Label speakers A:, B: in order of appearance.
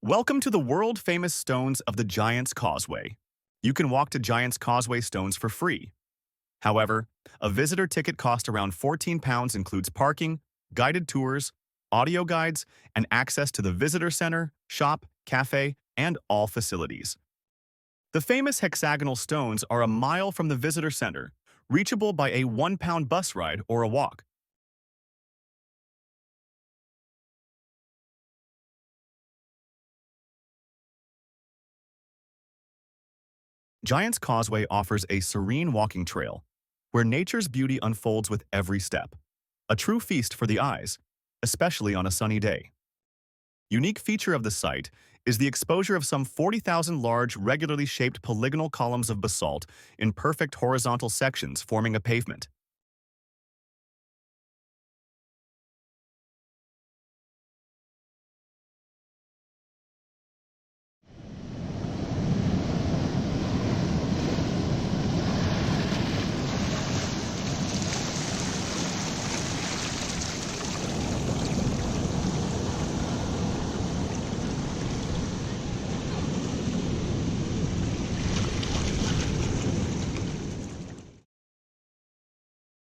A: Welcome to the world-famous stones of the Giant's Causeway. You can walk to Giant's Causeway stones for free. However, a visitor ticket cost around £14 includes parking, guided tours, audio guides, and access to the visitor center, shop, cafe, and all facilities. The famous hexagonal stones are a mile from the visitor center, reachable by a £1 bus ride or a walk. Giant's Causeway offers a serene walking trail, where nature's beauty unfolds with every step. A true feast for the eyes, especially on a sunny day. Unique feature of the site is the exposure of some 40,000 large, regularly shaped polygonal columns of basalt in perfect horizontal sections forming a pavement.